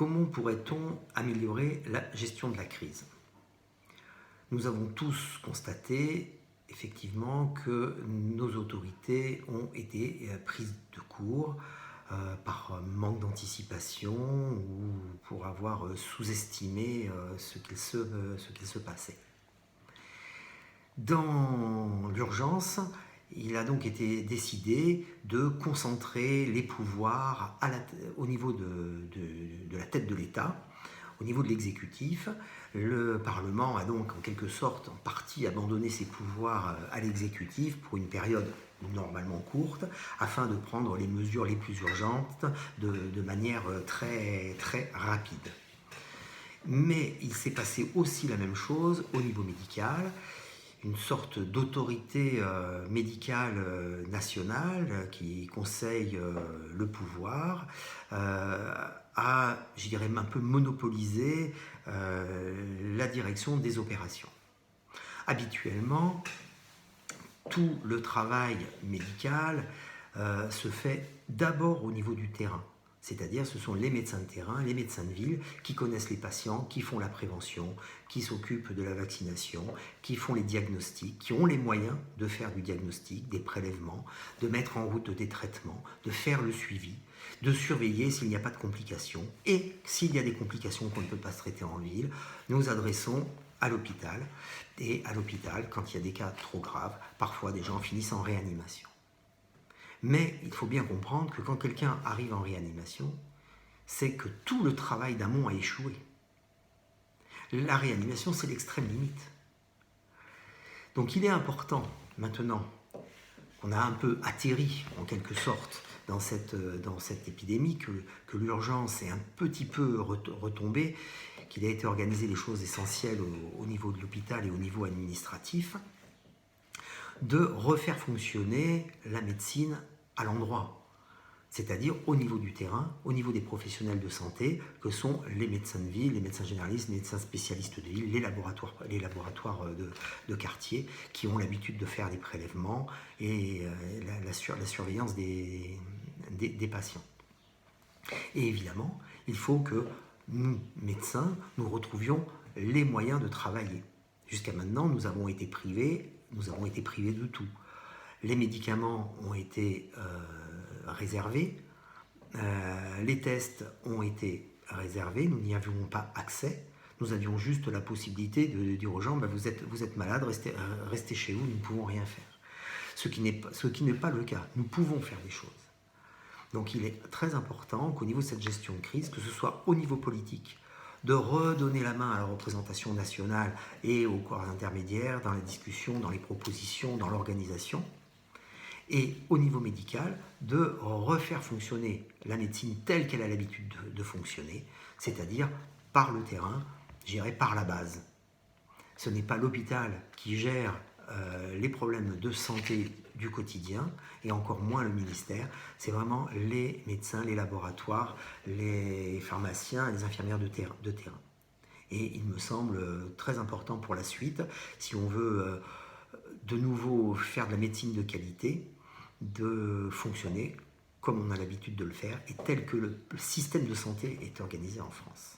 Comment pourrait-on améliorer la gestion de la crise? Nous avons tous constaté effectivement que nos autorités ont été prises de court par manque d'anticipation ou pour avoir sous-estimé ce qu'il se passait. Dans l'urgence, il a donc été décidé de concentrer les pouvoirs au niveau de la tête de l'État, au niveau de l'exécutif. Le Parlement a donc en quelque sorte en partie abandonné ses pouvoirs à l'exécutif pour une période normalement courte, afin de prendre les mesures les plus urgentes de manière très, très rapide. Mais il s'est passé aussi la même chose au niveau médical. Une sorte d'autorité médicale nationale qui conseille le pouvoir a, je dirais, un peu monopolisé la direction des opérations. Habituellement, tout le travail médical se fait d'abord au niveau du terrain. C'est-à-dire ce sont les médecins de terrain, les médecins de ville qui connaissent les patients, qui font la prévention, qui s'occupent de la vaccination, qui font les diagnostics, qui ont les moyens de faire du diagnostic, des prélèvements, de mettre en route des traitements, de faire le suivi, de surveiller s'il n'y a pas de complications. Et s'il y a des complications qu'on ne peut pas se traiter en ville, nous adressons à l'hôpital. Et à l'hôpital, quand il y a des cas trop graves, parfois des gens finissent en réanimation. Mais il faut bien comprendre que quand quelqu'un arrive en réanimation, c'est que tout le travail d'amont a échoué. La réanimation, c'est l'extrême limite. Donc il est important, maintenant, qu'on a un peu atterri, en quelque sorte, dans cette épidémie, que l'urgence est un petit peu retombée, qu'il a été organisé des choses essentielles au niveau de l'hôpital et au niveau administratif, de refaire fonctionner la médecine à l'endroit, c'est-à-dire au niveau du terrain, au niveau des professionnels de santé, que sont les médecins de ville, les médecins généralistes, les médecins spécialistes de ville, les laboratoires de quartier, qui ont l'habitude de faire des prélèvements et la surveillance des patients. Et évidemment, il faut que nous, médecins, nous retrouvions les moyens de travailler. Jusqu'à maintenant, nous avons été privés de tout. Les médicaments ont été réservés, les tests ont été réservés, nous n'y avions pas accès. Nous avions juste la possibilité de dire aux gens vous êtes malade, restez chez vous, nous ne pouvons rien faire. Ce qui n'est pas le cas. Nous pouvons faire des choses. Donc il est très important qu'au niveau de cette gestion de crise, que ce soit au niveau politique, de redonner la main à la représentation nationale et aux corps intermédiaires dans la discussion, dans les propositions, dans l'organisation, et au niveau médical, de refaire fonctionner la médecine telle qu'elle a l'habitude de fonctionner, c'est-à-dire par le terrain, je dirais par la base. Ce n'est pas l'hôpital qui gère les problèmes de santé du quotidien, et encore moins le ministère, c'est vraiment les médecins, les laboratoires, les pharmaciens et les infirmières de terrain. Et il me semble très important pour la suite, si on veut de nouveau faire de la médecine de qualité, de fonctionner comme on a l'habitude de le faire et tel que le système de santé est organisé en France.